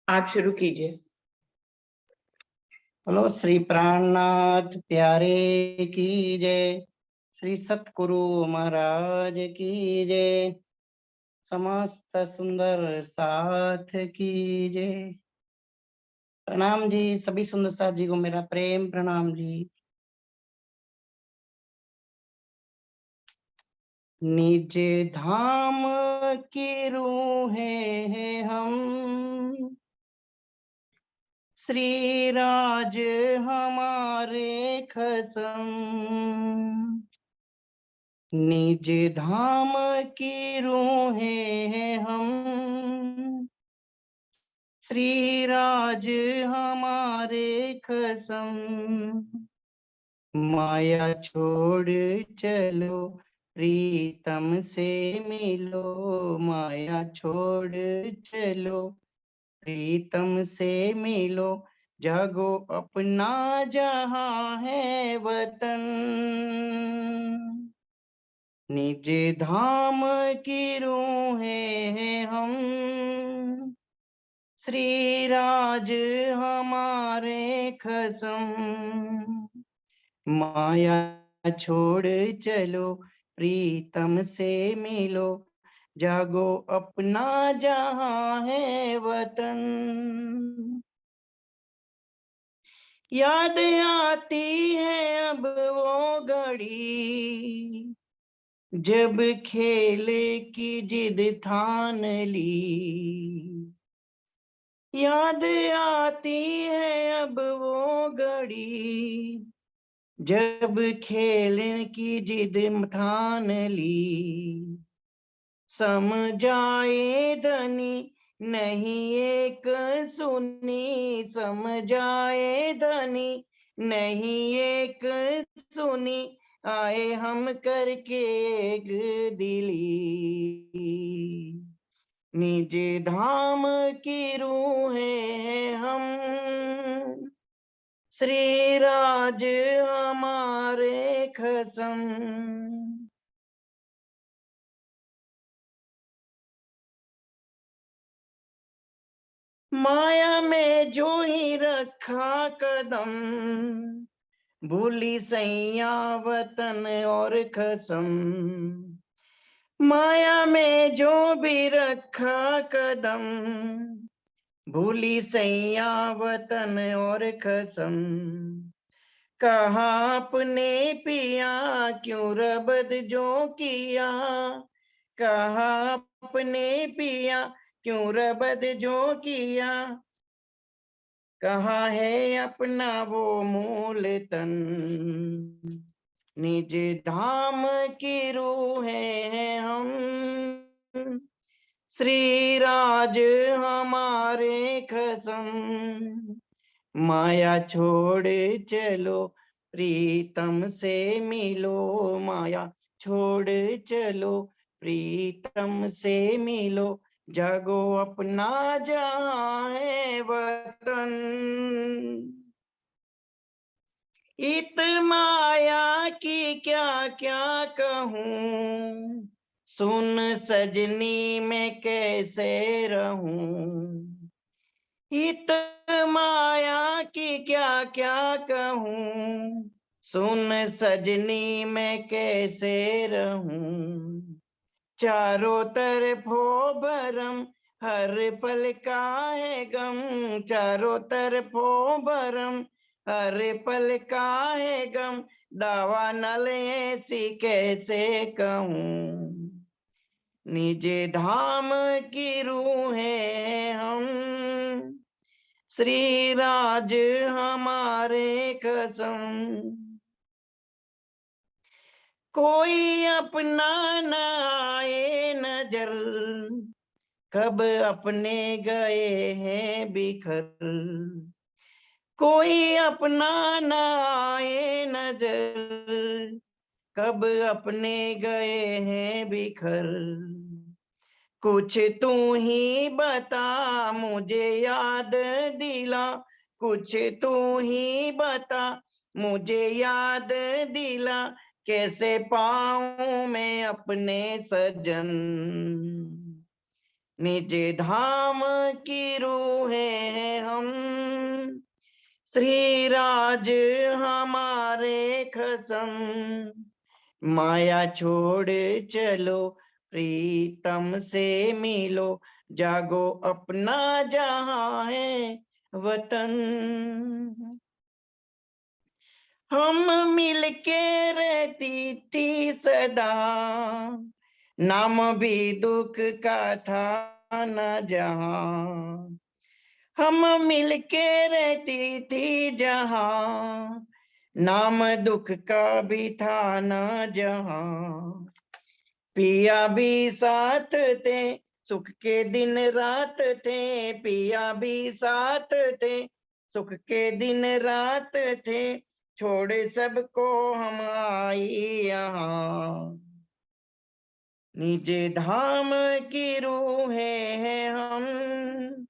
आप शुरू कीजिए। बोलो श्री प्राणनाथ प्यारे की जय। श्री सतगुरु महाराज की जय। समस्त सुंदर साथ की जय। प्रणाम जी, सभी सुंदर साथ जी को मेरा प्रेम प्रणाम जी। निज धाम की रूहें हैं हम, श्री राज हमारे खसम। निज धाम की रूहें हैं हम, श्री राज हमारे खसम। माया छोड़ चलो प्रीतम से मिलो, माया छोड़ चलो प्रीतम से मिलो। जागो अपना जहां है वतन, निज धाम की रूहें हैं हम, श्री राज हमारे खसम। माया छोड़ चलो प्रीतम से मिलो, जागो अपना जहां है वतन। याद आती है अब वो घड़ी, जब खेल की जिद ठान ली। याद आती है अब वो घड़ी, जब खेल की जिद ठान ली। समझाए धनी नहीं एक सुनी, समझाए धनी नहीं एक सुनी। आए हम करके एक दिली, निज धाम की रूहें हैं हम, श्री राज हमारे खसम। माया में जो ही रखा कदम, भूली सैया वतन और खसम। माया में जो भी रखा कदम, भूली सैया वतन और खसम। कहा अपने पिया क्यों रबद जो किया, कहा अपने पिया क्यों रबद जो किया। कहाँ है अपना वो मूल तन, निज धाम की रूहें हैं हम, श्री राज हमारे खसम। माया छोड़ चलो प्रीतम से मिलो, माया छोड़ चलो प्रीतम से मिलो। जागो अपना जहां है वतन, इत माया की क्या क्या कहूँ, सुन सजनी मैं कैसे रहूं। इत माया की क्या क्या कहूँ, सुन सजनी मैं कैसे रहूं। चारों तरफ हो भरम हर पल का है गम, चारों तरफ हो भरम हर पल का है गम। दावा नल ऐसी कैसे कहूँ, निज धाम की रूहें हम, श्री राज हमारे कसम। कोई अपना न आए नजर, कब अपने गए हैं बिखर। कोई अपना न आए नजर, कब अपने गए हैं बिखर। कुछ तू ही बता मुझे याद दिला, कुछ तू ही बता मुझे याद दिला। कैसे पाऊं मैं अपने सजन, निज धाम की रूह हैं हम, श्री राज हमारे खसम, माया छोड़ चलो प्रीतम से मिलो, जागो अपना जहां है वतन। हम मिलके रहती थी सदा, नाम भी दुख का था न जहां। हम मिलके रहती थी जहां, नाम दुख का भी था न जहां। पिया भी साथ थे, सुख के दिन रात थे, पिया भी साथ थे, सुख के दिन रात थे, छोड़ सबको हम आई यहाँ। निज धाम की रूह हैं हम,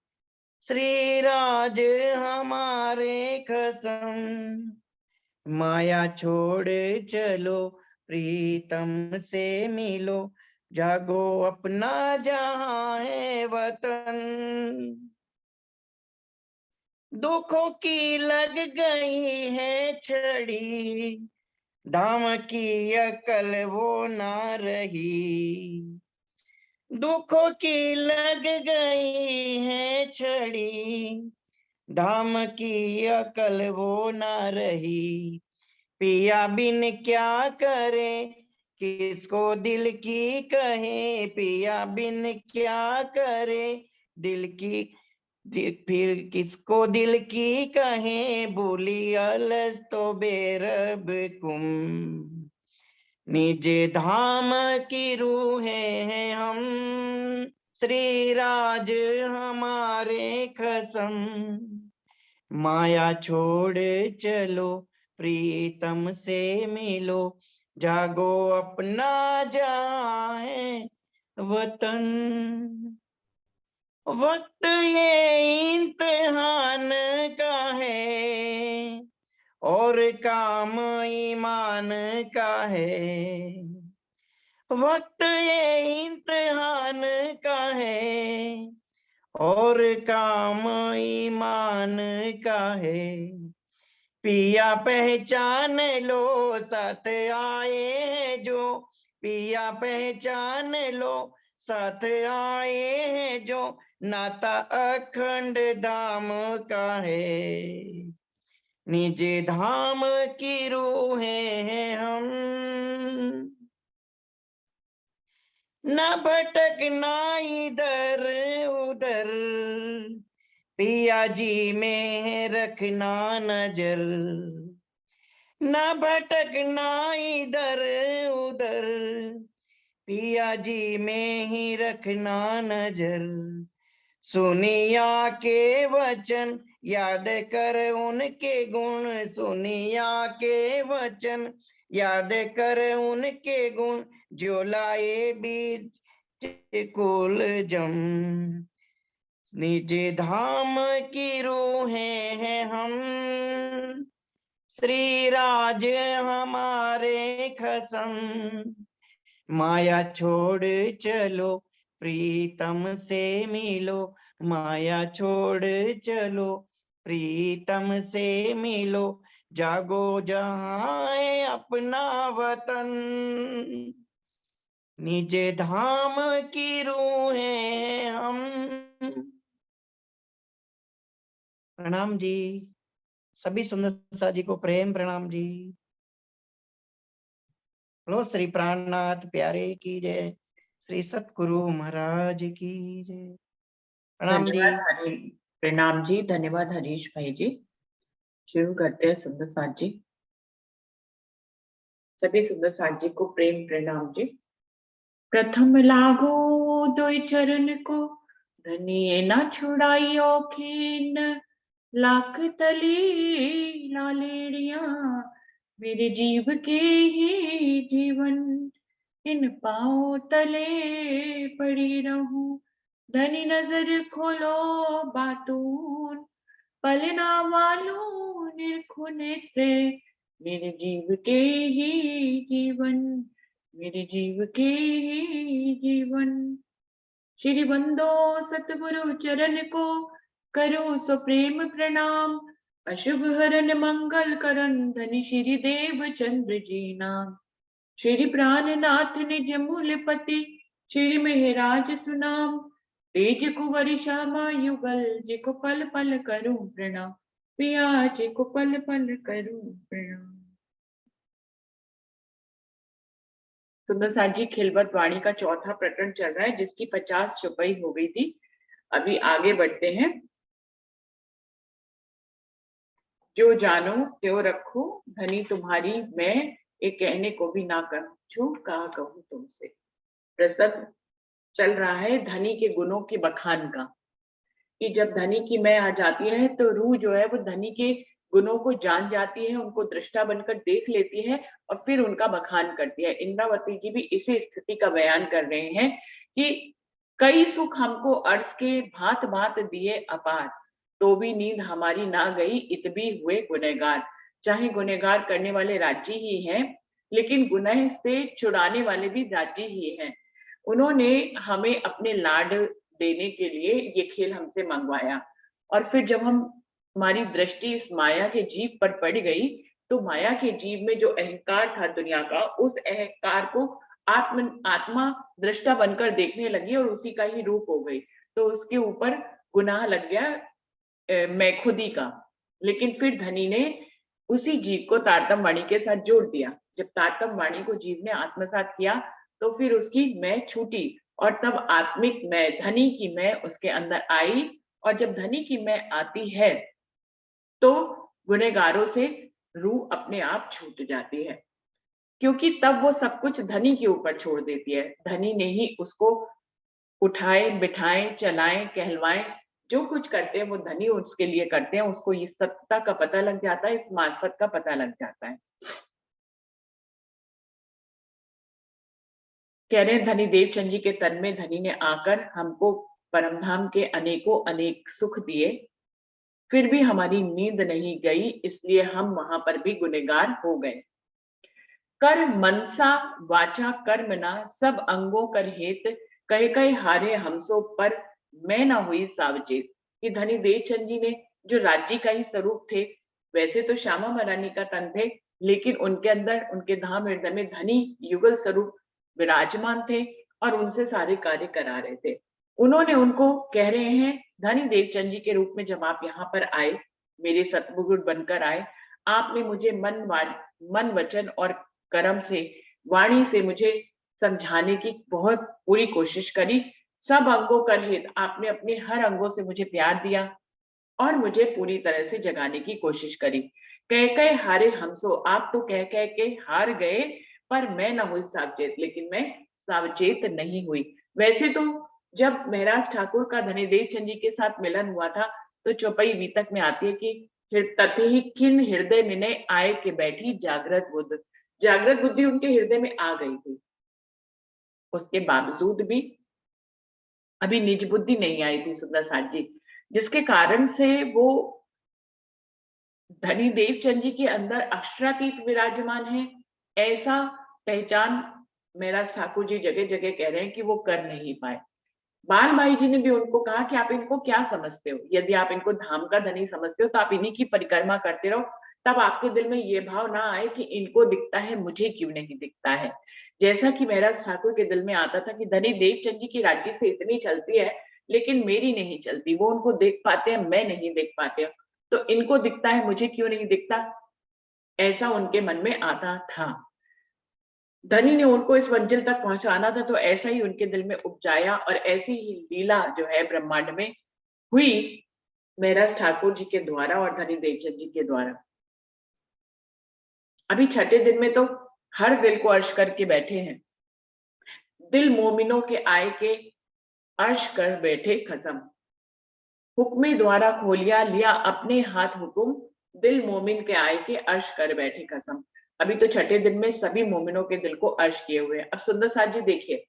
श्री राज हमारे कसम, माया छोड़ चलो प्रीतम से मिलो, जागो अपना जहां है वतन। दुखों की लग गई है छड़ी, धाम की अकल वो ना रही। दुखों की लग गई है छड़ी, धाम की अकल वो ना रही। पिया बिन क्या करे, किसको दिल की कहे, पिया बिन क्या करे दिल की, फिर किसको दिल की कहे, बोली अलस तो बेरब कुम। निज धाम की रूह हैं हम, श्री राज हमारे खसम, माया छोड़ चलो प्रीतम से मिलो, जागो अपना जहां है वतन। वक्त ये इम्तिहान का है, और काम ईमान का है। वक्त ये इम्तिहान का है, और काम ईमान का है। पिया पहचान लो साथ आए हैं जो, पिया पहचान लो साथ आए हैं जो, नाता अखंड धाम का है। निज धाम की रूह हैं हम, न भटकना इधर उधर, पिया जी में रखना नजर। न भटकना इधर उधर, पिया जी में ही रखना नजर। सुनिया के वचन याद कर उनके गुण, सुनिया के वचन याद कर उनके गुण, जो लाए बीज कुल जम। निज धाम की रूहें हैं हम, श्री राज हमारे खसम, माया छोड़ चलो प्रीतम से मिलो, माया छोड़ चलो प्रीतम से मिलो, जागो जहां है अपना वतन। निज धाम की रूहें हम। प्रणाम जी, सभी सुंदर सा जी को प्रेम प्रणाम जी। बोलो श्री प्राणनाथ प्यारे की जय, श्री सतगुरु महाराज की जय। प्रणाम जी। धन्यवाद हरी, प्रणाम जी, धन्यवाद हरीश भाई जी। शुरू करते हैं सुंदर साथ जी। सभी सुंदर साथ जी को प्रेम प्रणाम जी। प्रथम लागो दुई चरण को, धनिये ना छुड़ाइयो खीन, लाख तली लालेड़िया, मेरे जीव के ही जीवन, इन पाँव तले पड़ी रहूं। धनी नजर खोलो बातून, पलना मालूम निरखु नेत्रे, मेरे जीव के ही जीवन, मेरे जीव के ही जीवन। श्री बंदो सतगुरु चरण को, करो सो प्रेम प्रणाम। अशुभ हरन मंगल करन, धनी श्री देव चंद्र जी नाम। श्री प्राणनाथ निज मूल पति, श्री मेहराज सुनाम। तेज कुंवर श्यामा युगल, जिको पल पल करूं प्रणाम। पिया जिको पल पल करूं प्रणाम। सुंदर साथ जी खिलवत वाणी का चौथा प्रकरण चल रहा है, जिसकी 50 चौपाई हो गई थी। अभी आगे बढ़ते हैं। जो जानो त्यो रखो, धनी तुम्हारी मैं, ये कहने को भी ना कहूं, कहा कहूं तुमसे। प्रसंग चल रहा है धनी के गुणों के बखान का, कि जब धनी की मैं आ जाती है तो रूह जो है वो धनी के गुणों को जान जाती है, उनको दृष्टा बनकर देख लेती है और फिर उनका बखान करती है। इंद्रावती जी भी इसी स्थिति का बयान कर रहे हैं कि कई सुख हमको अर्श के भांत भांत दिए अपार, तो भी नींद हमारी ना गई, इत भी हुए गुनहगार। चाहे गुनहगार करने वाले राज्य ही हैं, लेकिन गुनह से छुड़ाने वाले भी राज्य ही हैं। उन्होंने हमें अपने लाड देने के लिए ये खेल हमसे मंगवाया, और फिर जब हम हमारी दृष्टि इस माया के जीव पर पड़ गई, तो माया के जीव में जो अहंकार था दुनिया का, उस अहंकार को आत्मा दृष्टा बनकर देखने लगी और उसी का ही रूप हो गई। तो उसके ऊपर गुनाह लग गया मैं खुदी का। लेकिन फिर धनी ने उसी जीव को तारतम वाणी के साथ जोड़ दिया। जब तारतम वाणी को जीव ने आत्मसात किया, तो फिर उसकी मैं छूटी और तब आत्मिक मैं, धनी की मैं उसके अंदर आई। और जब धनी की मैं आती है तो गुनहगारों से रूह अपने आप छूट जाती है, क्योंकि तब वो सब कुछ धनी के ऊपर छोड़ देती है। धनी ने ही उसको उठाए बिठाए चलाए कहलवाए, जो कुछ करते हैं वो धनी उसके लिए करते हैं। उसको इस सत्ता का पता लग जाता है, इस मार्फत का पता लग जाता है। कह रहे हैं धनी देवचंद जी के तन में धनी ने आकर हमको परमधाम के अनेकों अनेक सुख दिए, फिर भी हमारी नींद नहीं गई, इसलिए हम वहां पर भी गुनहगार हो गए। कर मनसा वाचा कर्मना, सब अंगों कर हेत, कहे कहे हारे हमसो पर, मैं ना हुई सावचेत। कि धनी देवचंद जी ने जो राज्य का ही स्वरूप थे, वैसे तो श्यामा महारानी का तन थे, लेकिन उनके अंदर उनके धाम हृदय में धनी युगल स्वरूप विराजमान थे और उनसे सारे कार्य करा रहे थे। उन्होंने उनको कह रहे हैं, धनी देवचंद जी के रूप में जब आप यहाँ पर आए, मेरे सतगुरु बनकर आए, आपने मुझे मन वचन और कर्म से, वाणी से मुझे समझाने की बहुत पूरी कोशिश करी। सब अंगों कर हित, आपने अपने हर अंगों से मुझे प्यार दिया और मुझे पूरी तरह से जगाने की कोशिश करी। कह कह हारे हमसो, आप तो कह कह के हार गए, पर मैं न हुई सावचेत, लेकिन मैं सावचेत नहीं हुई। वैसे तो जब महराज ठाकुर का धनी देवचंद जी के साथ मिलन हुआ था, तो चौपाई बीतक में आती है कि तते खिन हृदय में आए के बैठी जागृत बुद्ध। जागृत बुद्धि उनके हृदय में आ गई थी, उसके बावजूद भी अभी निज बुद्धि नहीं आई थी सुंदर साथ जी, जिसके कारण से वो धनी देवचंद जी के अंदर अक्षरातीत विराजमान है, ऐसा पहचान महराज ठाकुर जी जगह जगह कह रहे हैं कि वो कर नहीं पाए। बाण भाई जी ने भी उनको कहा कि आप इनको क्या समझते हो, यदि आप इनको धाम का धनी समझते हो तो आप इन्हीं की परिक्रमा करते रहो, तब आपके दिल में ये भाव ना आए कि इनको दिखता है, मुझे क्यों नहीं दिखता है। जैसा कि महराज ठाकुर के दिल में आता था कि धनी देवचंद जी की राज्य से इतनी चलती है, लेकिन मेरी नहीं चलती, वो उनको देख पाते हैं, मैं नहीं देख पाते, तो इनको दिखता है, मुझे क्यों नहीं दिखता, ऐसा उनके मन में आता था। धनी ने उनको इस मंजिल तक पहुंचाना था, तो ऐसा ही उनके दिल में उपजाया और ऐसी ही लीला जो है ब्रह्मांड में हुई महराज ठाकुर जी के द्वारा और धनी देवचंद जी के द्वारा। अभी छठे दिन में तो हर दिल को अर्श करके बैठे हैं। दिल मोमिनों के आय के अर्श कर बैठे खसम, हुक्मे द्वारा खोलिया लिया अपने हाथ हुकुम, दिल मोमिन के आय के अर्श कर बैठे कसम। अभी तो छठे दिन में सभी मोमिनों के दिल को अर्श किए हुए हैं। अब सुंदर साथ जी देखिए,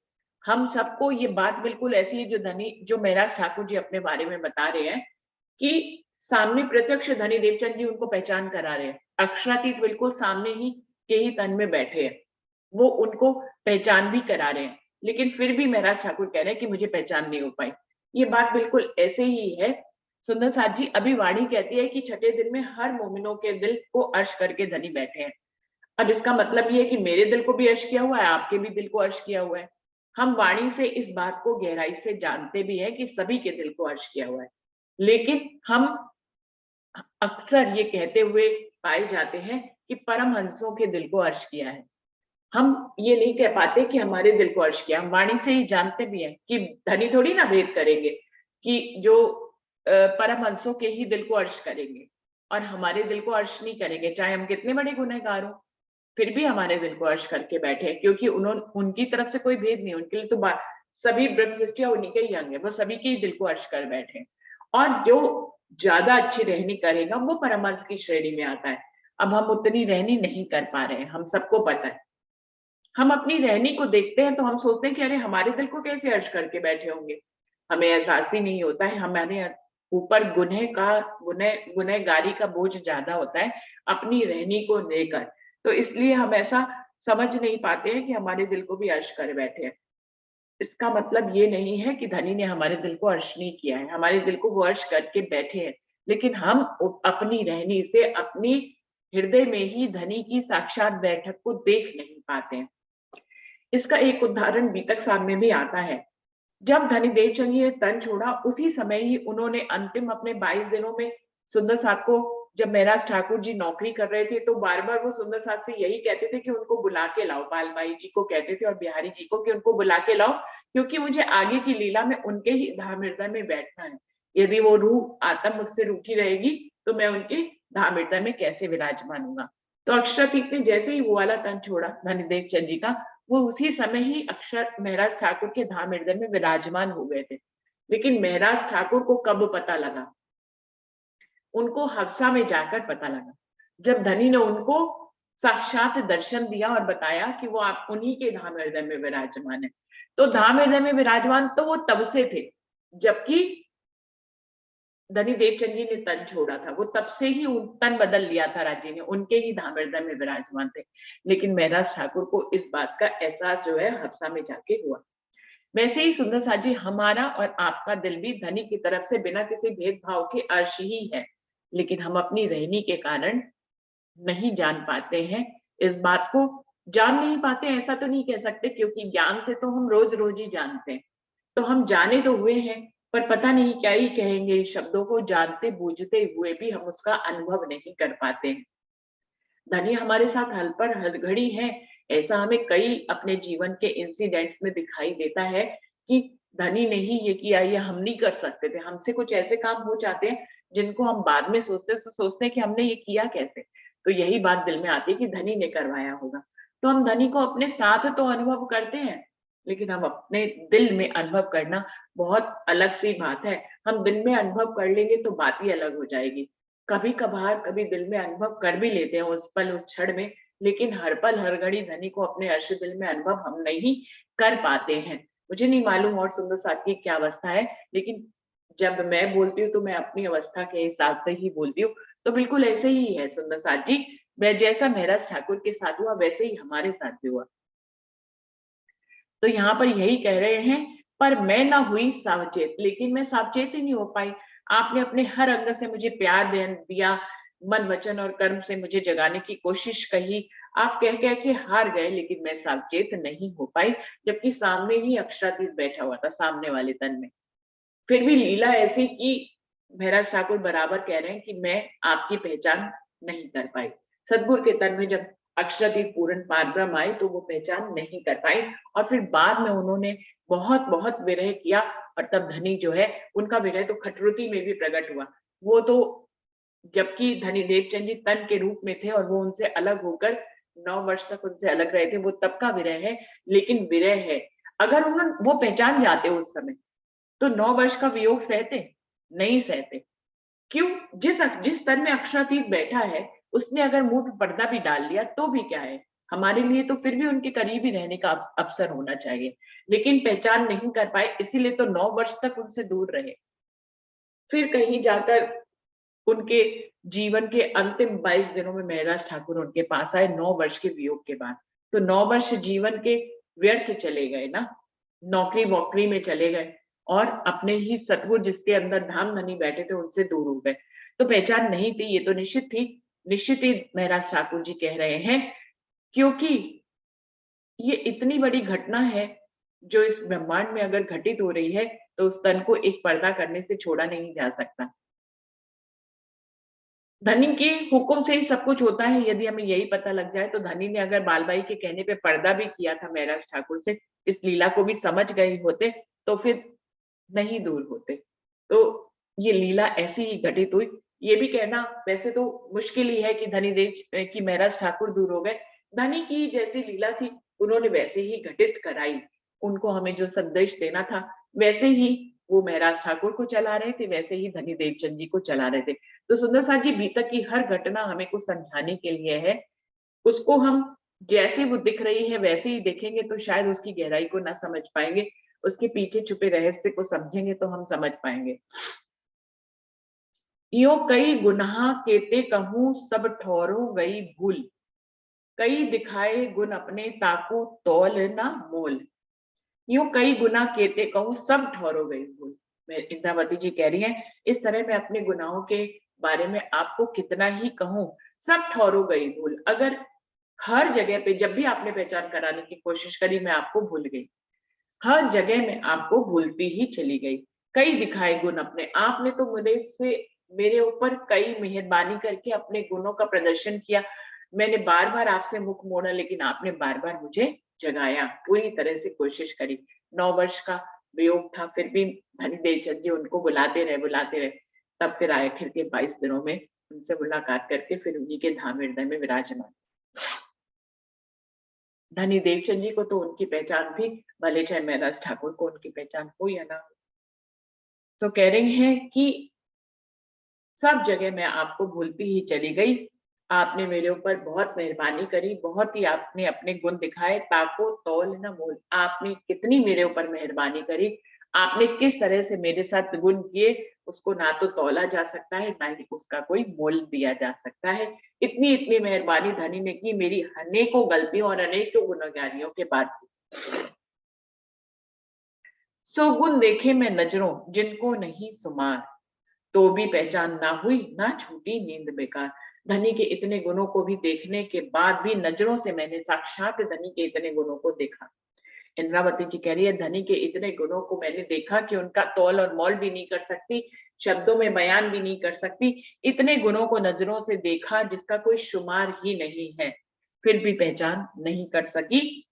हम सबको ये बात बिल्कुल ऐसी है जो महराज ठाकुर जी अपने बारे में बता रहे हैं कि सामने प्रत्यक्ष धनी देवचंद जी उनको पहचान करा रहे हैं, अक्षरातीत बिल्कुल सामने ही के ही तन में बैठे हैं, वो उनको पहचान भी करा रहे हैं। लेकिन फिर भी महराज ठाकुर कह रहे हैं कि मुझे पहचान नहीं हो पाई। ये बात बिल्कुल ऐसे ही है। सुंदर साथ जी, अभी वाणी कहती है कि छठे दिन में हर मोमिनों के दिल को अर्श करके धनी बैठे हैं। अब इसका मतलब ये है कि मेरे दिल को भी अर्श किया हुआ है, आपके भी दिल को अर्श किया हुआ है। हम वाणी से इस बात को गहराई से जानते भी हैं कि सभी के दिल को अर्श किया हुआ है, लेकिन हम अक्सर ये कहते हुए पाए जाते हैं कि परमहंसों के दिल को अर्श किया है। हम ये नहीं कह पाते कि हमारे दिल को अर्श किया। हम वाणी से ही जानते भी हैं कि धनी थोड़ी ना भेद करेंगे कि जो परमहंसों के ही दिल को अर्श करेंगे और हमारे दिल को अर्श नहीं करेंगे, चाहे हम कितने बड़े गुनहगार हो, फिर भी हमारे दिल को अर्श करके बैठे हैं, क्योंकि उन्होंने उनकी तरफ से कोई भेद नहीं, उनके लिए तो सभी ब्रह्म सृष्टियां उन्हीं के ही अंग है, वो सभी के ही दिल को अर्श कर बैठे हैं। और जो ज्यादा अच्छी रहनी करेगा वो परमहंस की श्रेणी में आता है। अब हम उतनी रहनी नहीं कर पा रहे हैं, हम सबको पता है। हम अपनी रहनी को देखते हैं तो हम सोचते हैं कि अरे हमारे दिल को कैसे अर्श करके बैठे होंगे। हमें एहसास ही नहीं होता है, हमारे ऊपर गुनहगारी का बोझ ज्यादा होता है अपनी रहनी को लेकर। तो इसलिए हम ऐसा समझ नहीं पाते हैं कि हमारे दिल को भी अर्श कर बैठे हैं। इसका मतलब ये नहीं है कि धनी ने हमारे दिल को अर्श नहीं किया है, हमारे दिल को वो अर्श करके बैठे हैं, लेकिन हम अपनी रहनी से अपनी हृदय में ही धनी की साक्षात बैठक को देख नहीं पाते हैं। इसका एक उदाहरण बीतक साहब में भी आता है। जब धनी देवचंद जी ने तन छोड़ा, उसी समय ही उन्होंने अंतिम अपने 22 दिनों में सुंदर साहब को, जब महराज ठाकुर जी नौकरी कर रहे थे तो बार बार वो सुंदर साहब से यही कहते थे कि उनको बुला के लाओ, पालबाई जी को कहते थे और बिहारी जी को कि उनको बुला के लाओ, क्योंकि मुझे आगे की लीला में उनके ही धाम हृदय में बैठना है। यदि वो रूह आत्म मुझसे रूठी रहेगी तो मैं उनके धाम हृदय में कैसे विराजमान हूंगा। तो अक्षरातीत ने जैसे ही वो वाला तन छोड़ा धनी देवचंद जी का, वो उसी समय ही अक्षर महराज ठाकुर के धाम हृदय में विराजमान हो गए थे। लेकिन महराज ठाकुर को कब पता लगा? उनको हफ्सा में जाकर पता लगा, जब धनी ने उनको साक्षात दर्शन दिया और बताया कि वो आप उन्हीं के धाम हृदय में विराजमान है। तो धाम हृदय में विराजमान तो वो तब से थे जबकि धनी देवचंद जी ने तन छोड़ा था, वो तब से ही तन बदल लिया था राज्य ने, उनके ही धाम हृदय में विराजमान थे। लेकिन महराज ठाकुर को इस बात का एहसास जो है हफ्सा में जाके हुआ। वैसे ही सुंदर साथ जी, हमारा और आपका दिल भी धनी की तरफ से बिना किसी भेदभाव के अर्श ही है, लेकिन हम अपनी रहनी के कारण नहीं जान पाते हैं इस बात को। जान नहीं पाते ऐसा तो नहीं कह सकते, क्योंकि ज्ञान से तो हम रोज रोज ही जानते हैं। तो हम जाने तो हुए हैं, पर पता नहीं क्या ही कहेंगे, शब्दों को जानते बूझते हुए भी हम उसका अनुभव नहीं कर पाते हैं। धनी हमारे साथ हल पर हर घड़ी है, ऐसा हमें कई अपने जीवन के इंसिडेंट्स में दिखाई देता है कि धनी ने ही ये किया, ये हम नहीं कर सकते थे। हमसे कुछ ऐसे काम हो जाते हैं जिनको हम बाद में सोचते हैं कि हमने ये किया कैसे। तो यही बात दिल में आती है कि धनी ने करवाया होगा। तो हम धनी को अपने साथ तो अनुभव करते हैं, लेकिन हम अपने दिल में अनुभव करना बहुत अलग सी बात है। हम दिल में अनुभव कर लेंगे तो बात ही अलग हो जाएगी। कभी कभार कभी दिल में अनुभव कर भी लेते हैं उस पल उस क्षण में, लेकिन हर पल हर घड़ी धनी को अपने अर्श दिल में अनुभव हम नहीं कर पाते हैं। मुझे नहीं मालूम और सुंदर साथ की क्या अवस्था है, लेकिन जब मैं बोलती हूँ तो मैं अपनी अवस्था के हिसाब से ही बोलती हूँ। तो बिल्कुल ऐसे ही है सुंदर साथ जी, मैं जैसा महराज ठाकुर के साथ हुआ वैसे ही हमारे साथ भी हुआ। तो यहाँ पर यही कह रहे हैं, पर मैं ना हुई सावचेत, लेकिन मैं सावचेत ही नहीं हो पाई। आपने अपने हर अंग से मुझे प्यार दिया, मन वचन और कर्म से मुझे जगाने की कोशिश कही। आप कह कह के हार गए, लेकिन मैं सावचेत नहीं हो पाई, जबकि सामने ही अक्षरातीत बैठा हुआ था सामने वाले तन में। फिर भी लीला ऐसी कि महराज ठाकुर बराबर कह रहे हैं कि मैं आपकी पहचान नहीं कर पाई। सदगुरु के तन में जब अक्षरातीत पूर्ण पारब्रह्म आए तो वो पहचान नहीं कर पाई, और फिर बाद में उन्होंने बहुत बहुत विरह किया, और तब धनी जो है उनका विरह तो खटरुति में भी प्रकट हुआ। वो तो जबकि धनी देवचंद जी तन के रूप में थे और वो उनसे अलग होकर 9 वर्ष तक उनसे अलग रहे थे, वो तब का विरह है। लेकिन विरह है, अगर उन्होंने वो पहचान जाते उस समय तो 9 वर्ष का वियोग सहते? नहीं सहते। क्यों? जिस तन में अक्षरातीत बैठा है, उसने अगर मुँह पे पर्दा भी डाल लिया तो भी क्या है? हमारे लिए तो फिर भी उनके करीब ही रहने का अवसर होना चाहिए। लेकिन पहचान नहीं कर पाए, इसीलिए तो 9 वर्ष तक उनसे दूर रहे। फिर कहीं जाकर उनके जीवन के अंतिम 22 दिनों में महराज ठाकुर उनके पास आए 9 वर्ष के वियोग के बाद। तो 9 वर्ष जीवन के व्यर्थ चले गए ना। नौकरी वोकरी में चले गए और अपने ही सतगुरु जिसके अंदर धाम धनी बैठे थे उनसे दूर हो गए। तो पहचान नहीं थी, ये तो निश्चित थी। निश्चित ही महाराज ठाकुर जी कह रहे हैं, क्योंकि ये इतनी बड़ी घटना है जो इस ब्रह्मांड में अगर घटित हो रही है, तो उस तन को एक पर्दा करने से छोड़ा नहीं जा सकता। धनी के हुक्म से ही सब कुछ होता है, यदि हमें यही पता लग जाए, तो धनी ने अगर बालबाई के कहने पे पर्दा भी किया था महाराज ठाकुर से, इस लीला को भी समझ गए होते, तो फिर नहीं दूर होते। तो ये लीला ऐसी ही घटित हुई। ये भी कहना वैसे तो मुश्किल ही है कि धनीदेव कि महाराज ठाकुर दूर हो गए। धनी की जैसी लीला थी, उन्होंने वैसे ही घटित कराई। उनको हमें जो संदेश देना था, वैसे ही वो महाराज ठाकुर को चला रहे थे, वैसे ही धनी देवचंद जी को चला रहे थे। तो सुंदर साथ जी, बीतक की हर घटना हमें कुछ समझाने के लिए है। उसको हम जैसे वो दिख रही है वैसे ही देखेंगे तो शायद उसकी गहराई को ना समझ पाएंगे। उसके पीछे छुपे रहस्य को समझेंगे तो हम समझ पाएंगे। यो कई गुनाह केते कहूं सब ठौरों गई भूल, कई दिखाए गुण अपने ताको तौल ना मोल। यूं कई गुना केते कहूं सब ठौर गई भूल। इंद्रावती जी कह रही हैं, इस तरह मैं अपने गुनाहों के बारे में आपको कितना ही कहूं, सब ठौर गई भूल। अगर हर जगह पे जब भी आपने पहचान कराने की कोशिश करी, मैं आपको भूल गई। हर जगह में आपको भूलती ही चली गई। कई दिखाए गुण अपने, आपने तो मेरे ऊपर कई मेहरबानी करके अपने गुणों का प्रदर्शन किया। मैंने बार बार आपसे मुख मोड़ा, लेकिन आपने बार बार मुझे जगाया, पूरी तरह से कोशिश करी। 9 वर्ष का वियोग था, फिर भी धनी देवचंद जी उनको बुलाते रहे। तब फिर आखिर के 22 दिनों में उनसे मुलाकात करके फिर उन्हीं के धाम हृदय में विराजमान। धनी देवचंद जी को तो उनकी पहचान थी, भले चाहे महाराज ठाकुर को उनकी पहचान हो या ना हो। तो कह रही हैं कि सब जगह मैं आपको भूलती ही चली गई। आपने मेरे ऊपर बहुत मेहरबानी करी, बहुत ही आपने अपने गुण दिखाए, ताको तौल न मोल। आपने कितनी मेरे ऊपर मेहरबानी करी, आपने किस तरह से मेरे साथ गुण किए, उसको ना तो तौला जा सकता है, ना ही उसका कोई मोल दिया जा सकता है। इतनी इतनी मेहरबानी धनी ने की, मेरी अनेकों गलतियों और अनेकों गुनहगारियों के बाद। सो गुण देखे मैं नजरों जिनको नहीं सुमार, तो भी पहचान ना हुई, ना छूटी नींद बेकार। धनी के इतने गुणों को भी देखने के बाद भी नजरों से मैंने साक्षात धनी के इतने गुणों को देखा। इंद्रावती जी कह रही है, धनी के इतने गुणों को मैंने देखा कि उनका तौल और मोल भी नहीं कर सकती, शब्दों में बयान भी नहीं कर सकती। इतने गुणों को नजरों से देखा जिसका कोई शुमार ही नहीं है, फिर भी पहचान नहीं कर सकी,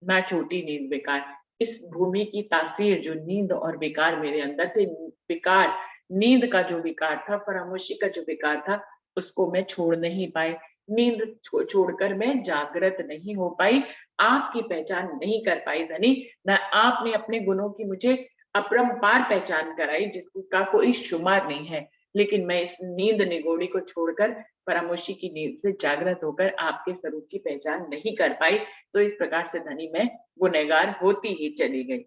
ना छूटी नींद बेकार। इस भूमि की तासीर जो नींद और विकार मेरे अंदर थे, विकार, नींद का जो विकार था, फरामोशी का जो विकार था, उसको मैं छोड़ नहीं पाई। नींद छोड़कर मैं जागृत नहीं हो पाई, आपकी पहचान नहीं कर पाई धनी। न आपने अपने गुणों की मुझे अपरंपार पहचान कराई जिसका कोई शुमार नहीं है, लेकिन मैं इस नींद निगोड़ी को छोड़कर फरामोशी की नींद से जागृत होकर आपके स्वरूप की पहचान नहीं कर पाई। तो इस प्रकार से धनी मैं गुनहगार होती ही चली गई।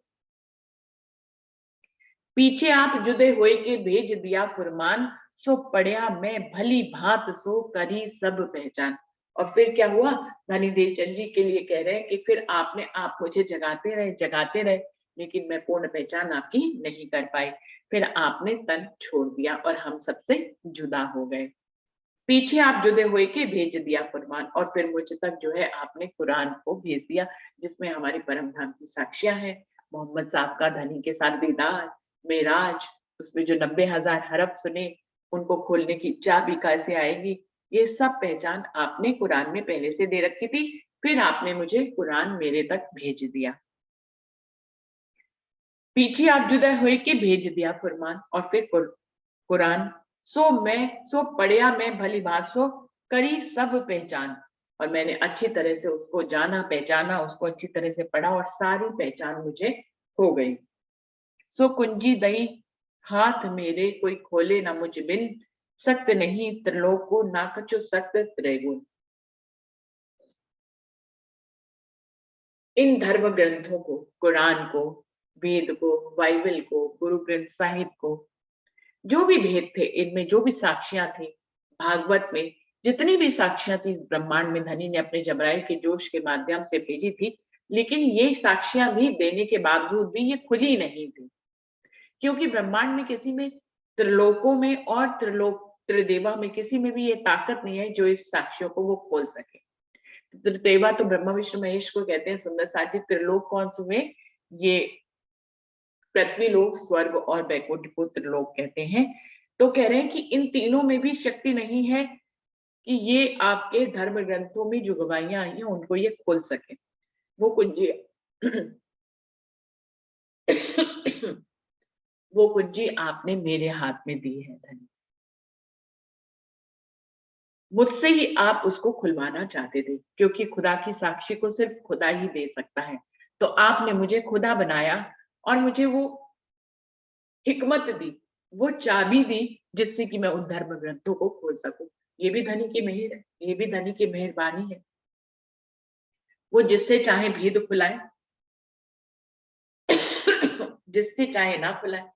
पीछे आप जुदे होए के भेज दिया फुरमान, सो पढ़िया मैं भली भांत सो करी सब पहचान। और फिर क्या हुआ, धनी देवचंद जी के लिए कह रहे हैं कि फिर आप मुझे जगाते रहे, लेकिन मैं पूर्ण पहचान आपकी नहीं कर पाई। फिर आपने तन छोड़ दिया और हम सबसे जुदा हो गए। पीछे आप जुदे हुए के भेज दिया फरमान, और फिर मुझ तक जो है आपने कुरान को भेज दिया, जिसमें हमारी परम धाम की साक्षियां हैं। मोहम्मद साहब का धनी के साथ दीदार, मेराज, उसमें जो 90,000 हरफ सुने, उनको खोलने की चाबी कैसे आएगी, ये सब पहचान आपने कुरान में पहले से दे रखी थी। फिर आपने मुझे कुरान मेरे तक भेज दिया। पीछे आप जुदा हुए के भेज दिया फरमान, और फिर कुरान, सो पढ़िया मैं भली बात सो करी सब पहचान। और मैंने अच्छी तरह से उसको जाना, पहचाना, उसको अच्छी तरह से पढ़ा और सारी पहचान मुझे हो गई। सो कुंजी दई हाथ मेरे कोई खोले ना मुझ बिन, सख्त नहीं त्रिलोक को ना कछु सख्त त्रिगुण। इन धर्म ग्रंथों को, कुरान को, वेद को, बाइबल को, गुरु ग्रंथ साहिब को, जो भी भेद थे, इनमें जो भी साक्षियां थी, भागवत में जितनी भी साक्षियां थी ब्रह्मांड में, धनी ने अपने जबराइल के जोश के माध्यम से भेजी थी, लेकिन ये साक्ष्यां भी देने के बावजूद भी ये खुली नहीं थी, क्योंकि ब्रह्मांड में किसी में, त्रिलोकों में और त्रिदेवा में किसी में भी ये ताकत नहीं है जो इस साक्ष्यों को वो खोल सके। त्रिदेवा तो ब्रह्मा विष्णु महेश को कहते हैं। सुंदर साथी, त्रिलोक कौन से हुए? ये पृथ्वी लोक, स्वर्ग और बैकुंठ को त्रिलोक कहते हैं। तो कह रहे हैं कि इन तीनों में भी शक्ति नहीं है कि ये आपके धर्म ग्रंथों में जो गवाहियां आई हैं उनको ये खोल सके। वो कुंजी वो कुंजी आपने मेरे हाथ में दी है धनी, मुझसे ही आप उसको खुलवाना चाहते थे, क्योंकि खुदा की साक्षी को सिर्फ खुदा ही दे सकता है। तो आपने मुझे खुदा बनाया और मुझे वो हिकमत दी, वो चाबी दी, जिससे कि मैं उन धर्म ग्रंथों को खोल सकूं। ये भी धनी की मेहर है, ये भी धनी की मेहरबानी है। वो जिससे चाहे भेद खुलाए, जिससे चाहे ना खुलाए।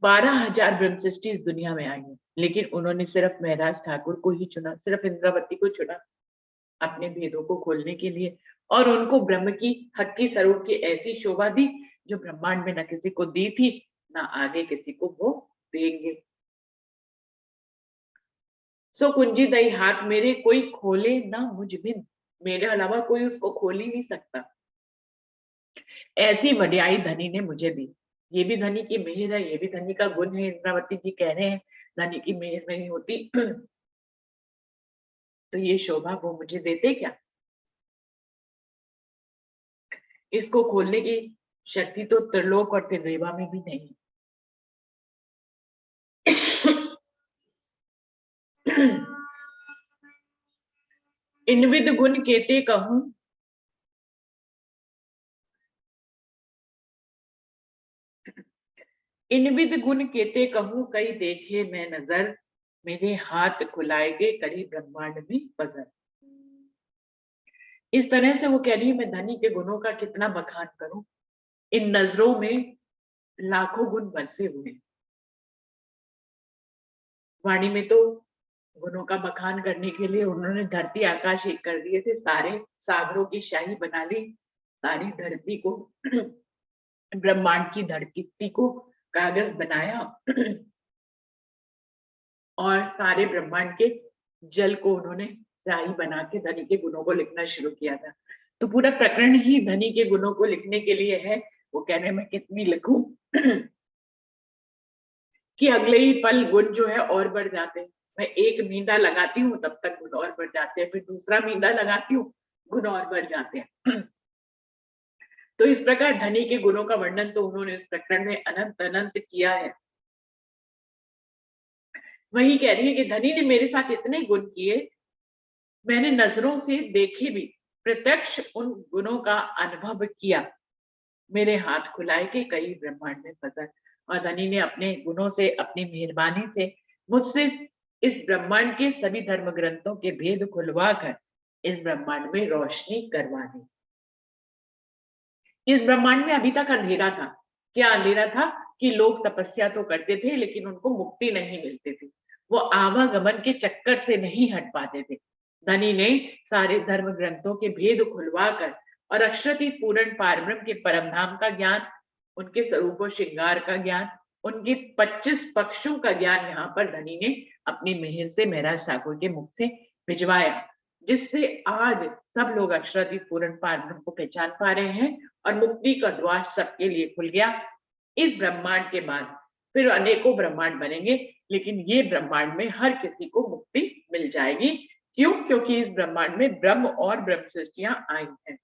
12,000 ब्रह्म सृष्टि इस दुनिया में आई है, लेकिन उन्होंने सिर्फ महराज ठाकुर को ही चुना, सिर्फ इंद्रावती को चुना अपने भेदों को खोलने के लिए, और उनको ब्रह्म की हक्की स्वरूप की ऐसी शोभा दी जो ब्रह्मांड में न किसी को दी थी, ना आगे किसी को वो देंगे। सो कुंजी दई हाथ मेरे, कोई खोले ना मुझ बिन, मेरे अलावा कोई उसको खोल ही नहीं सकता। ऐसी वड्याई धनी ने मुझे दी। ये भी धनी की मेहर है, ये भी धनी का गुण है। इंद्रावती जी कह रहे हैं धनी की मेहर नहीं होती तो ये शोभा वो मुझे देते क्या? इसको खोलने की शक्ति तो त्रिलोक और त्रिदेवा में भी नहीं। इनविद गुण केते कहूं, इनविद गुण केते कहूं, कई देखे मैं नजर, मेरे हाथ खुलाएगे करी ब्रह्मांड में बजर। इस तरह से वो कह रही है मैं धनी के गुणों का कितना बखान करूं, इन नजरों में लाखों गुण बरसे हुए। वाणी में तो गुणों का बखान करने के लिए उन्होंने धरती आकाश एक कर दिए थे, सारे सागरों की शाही बना ली, सारी धरती को ब्रह्मांड की धरती को कागज बनाया और सारे ब्रह्मांड के जल को उन्होंने स्याही बना के धनी के गुणों को लिखना शुरू किया था। तो पूरा प्रकरण ही धनी के गुणों को लिखने के लिए है। वो कह रहे मैं कितनी लिखूं कि अगले ही पल गुण जो है और बढ़ जाते हैं। मैं एक मींदा लगाती हूँ तब तक गुण और बढ़ जाते हैं, फिर दूसरा मींदा लगाती हूँ गुण और बढ़ जाते हैं। तो इस प्रकार धनी के गुणों का वर्णन तो उन्होंने इस प्रकरण में अनंत अनंत किया है। वही कह रही है कि धनी ने मेरे साथ इतने गुण किए, मैंने नजरों से देखे भी, प्रत्यक्ष उन गुणों का अनुभव किया, मेरे हाथ खुलाए के कई ब्रह्मांड में फंसा। और धनी ने अपने गुणों से, अपनी मेहरबानी से मुझसे इस ब्रह्मांड के सभी धर्म ग्रंथों के भेद खुलवा कर इस ब्रह्मांड में रोशनी करवा दी। इस ब्रह्मांड में अभी तक अंधेरा था। क्या अंधेरा था? कि लोग तपस्या तो करते थे लेकिन उनको मुक्ति नहीं मिलती थी, वो आवागमन के चक्कर से नहीं हट पाते थे। धनी ने सारे धर्म ग्रंथों के भेद खुलवा कर और अक्षरातीत पूर्ण पारब्रह्म के परम धाम का ज्ञान, उनके स्वरूप श्रृंगार का ज्ञान, उनके 25 पक्षों का ज्ञान यहाँ पर धनी ने अपनी मेहर से महराज ठाकुर के मुख से भिजवाया, जिससे आज सब लोग अक्षरातीत पूर्ण पारब्रह्म को पहचान पा रहे हैं और मुक्ति का द्वार सबके लिए खुल गया। इस ब्रह्मांड के बाद फिर अनेकों ब्रह्मांड बनेंगे, लेकिन ये ब्रह्मांड में हर किसी को मुक्ति मिल जाएगी। क्यों? क्योंकि इस ब्रह्मांड में ब्रह्म और ब्रह्म सृष्टियां आई हैं।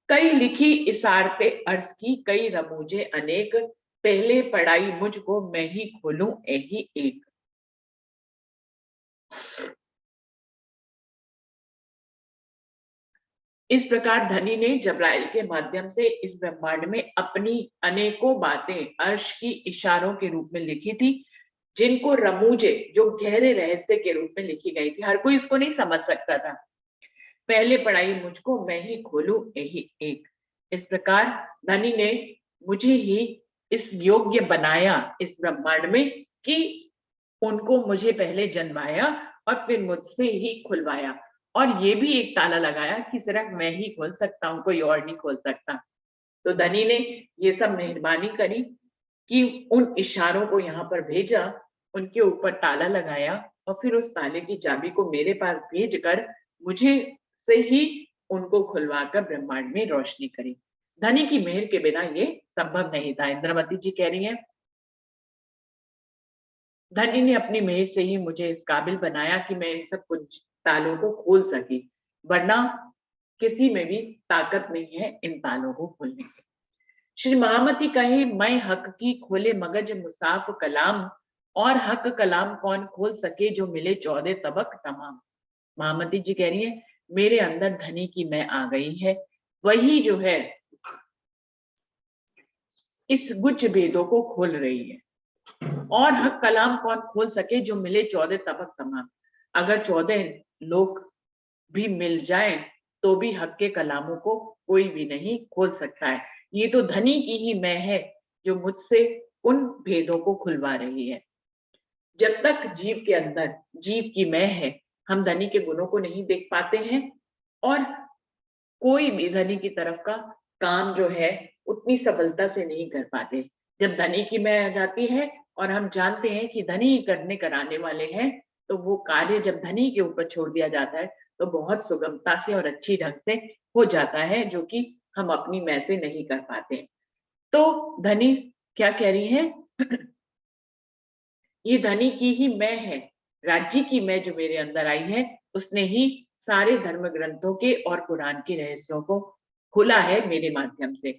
कई लिखी इसारते अर्ज की, कई रमूजे अनेक, पहले पढ़ाई मुझको मैं ही खोलूं यही एक। इस प्रकार धनी ने जबराइल के माध्यम से इस ब्रह्मांड में अपनी अनेकों बातें अर्श की इशारों के रूप में लिखी थी, जिनको रमूजे, जो गहरे रहस्य के रूप में लिखी गई थी। हर कोई इसको नहीं समझ सकता था। पहले पढ़ाई मुझको मैं ही खोलूं यही एक। इस प्रकार धनी ने मुझे ही इस योग्य बनाया इस ब्रह्मांड में कि उनको मुझे पहले जन्माया और फिर मुझसे ही खुलवाया, और ये भी एक ताला लगाया कि सिर्फ मैं ही खोल सकता हूँ, कोई और नहीं खोल सकता। तो धनी ने ये सब मेहरबानी करी कि उन इशारों को यहाँ पर भेजा, उनके ऊपर ताला लगाया और फिर उस ताले की चाबी को मेरे पास भेजकर मुझे से ही उनको खुलवाकर ब्रह्मांड में रोशनी करी। धनी की मेहर के बिना ये संभव नहीं था। इंद्रमती जी कह रही हैं, धनी ने अपनी मेहर से ही मुझे इस काबिल बनाया कि मैं इन सब कुछ तालों को खोल सकी, वरना किसी में भी ताकत नहीं है इन तालों को खोलने की। श्री महामती कहे, मैं हक की खोले मगज मुसाफ कलाम, और हक कलाम कौन खोल सके जो मिले 14 तबक तमाम। महामती जी कह रही है, मेरे अंदर धनी की मैं आ गई है, वही जो है इस गुच्छ भेदों को खोल रही है। और हक कलाम कौन खोल सके जो मिले 14 तबक तमाम। अगर 14 लोग भी मिल जाए तो भी हक के कलामों को कोई भी नहीं खोल सकता है। ये तो धनी की ही मैं है जो मुझसे उन भेदों को खुलवा रही है। जब तक जीव के अंदर जीव की मैं है, हम धनी के गुणों को नहीं देख पाते हैं और कोई भी धनी की तरफ का काम जो है उतनी सफलता से नहीं कर पाते। जब धनी की मैं आ जाती है और हम जानते हैं कि धनी ही करने कराने वाले हैं, तो वो कार्य जब धनी के ऊपर छोड़ दिया जाता है तो बहुत सुगमता से और अच्छी ढंग से हो जाता है, जो कि हम अपनी मैं से नहीं कर पाते। तो धनी क्या कह रही है, ये धनी की ही मैं है, राज्य की मैं जो मेरे अंदर आई है, उसने ही सारे धर्म ग्रंथों के और कुरान के रहस्यों को खोला है मेरे माध्यम से।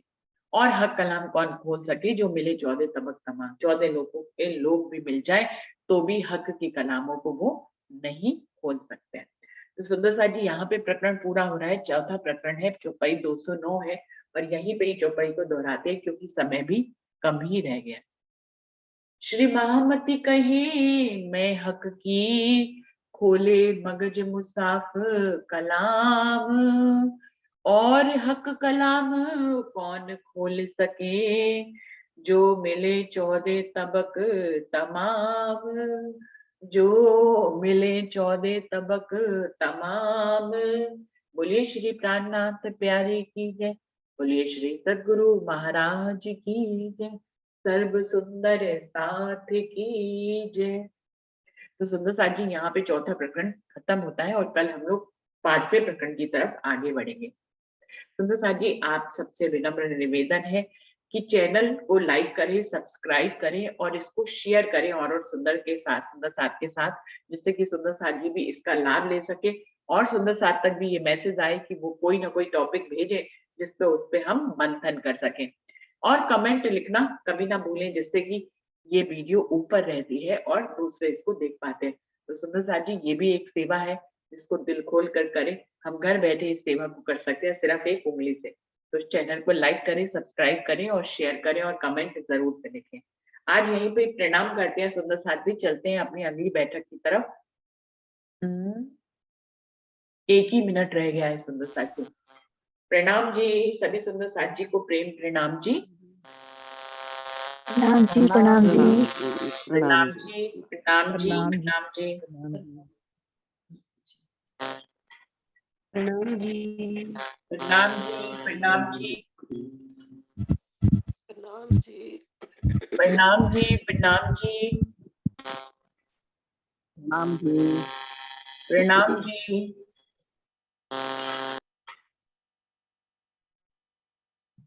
और हक कलाम कौन खोल सके जो मिले 14 तबक तमाम। 14 लोगों के लोग भी मिल जाए तो भी हक की कलामों को वो नहीं खोल सकते। तो सुंदर साहब जी, यहाँ पे प्रकरण पूरा हो रहा है। चौथा प्रकरण है, चौपाई 209 है, और यहीं पे ही चौपाई को दोहराते हैं क्योंकि समय भी कम ही रह गया। श्री महामती कहे, मैं हक की खोले मगज मुसाफ कलाम, और हक कलाम कौन खोल सके जो मिले 14 तबक तमाम, जो मिले 14 तबक तमाम। बोलिए श्री प्राणनाथ प्यारे की जय, बोलिए श्री सद्गुरु महाराज की जय, सर्व सुंदर साथ की जय। तो सुंदर साथ जी, यहाँ पे चौथा प्रकरण खत्म होता है और कल हम लोग 5वें प्रकरण की तरफ आगे बढ़ेंगे। सुंदर साथ जी, आप सबसे विनम्र निवेदन है कि चैनल को लाइक करें, सब्सक्राइब करें और इसको शेयर करें और सुंदर के साथ, सुंदर साथ के साथ, जिससे कि सुंदर साथ जी भी इसका लाभ ले सके और सुंदर साथ तक भी ये मैसेज आए कि वो कोई ना कोई टॉपिक भेजे जिसपे उस पे हम मंथन कर सकें। और कमेंट लिखना कभी ना भूलें, जिससे कि ये वीडियो ऊपर रहती है और दूसरे इसको देख पाते हैं। तो सुंदर साथ जी, ये भी एक सेवा है जिसको दिल खोल कर करें। हम घर बैठे इस सेवा को कर सकते हैं सिर्फ एक उंगली से। तो इस चैनल को लाइक करें, सब्सक्राइब करें और शेयर करें और कमेंट जरूर से लिखें। आज यहीं पे प्रणाम करते हैं सुंदर साथ जी, चलते हैं अपनी अगली बैठक की तरफ। 1 ही मिनट रह गया है सुंदर साथ जी। प्रणाम जी, सभी सुंदर साथ जी को प्रेम प्रणाम जी। प्रणाम जी, प्रणाम जी, प्रणाम जी, प्रणाम जी, प्रणाम जी, प्रणाम जी, प्रणाम जी, प्रणाम जी, प्रणाम जी, प्रणाम जी, प्रणाम जी, नाम जी प्रणाम जी,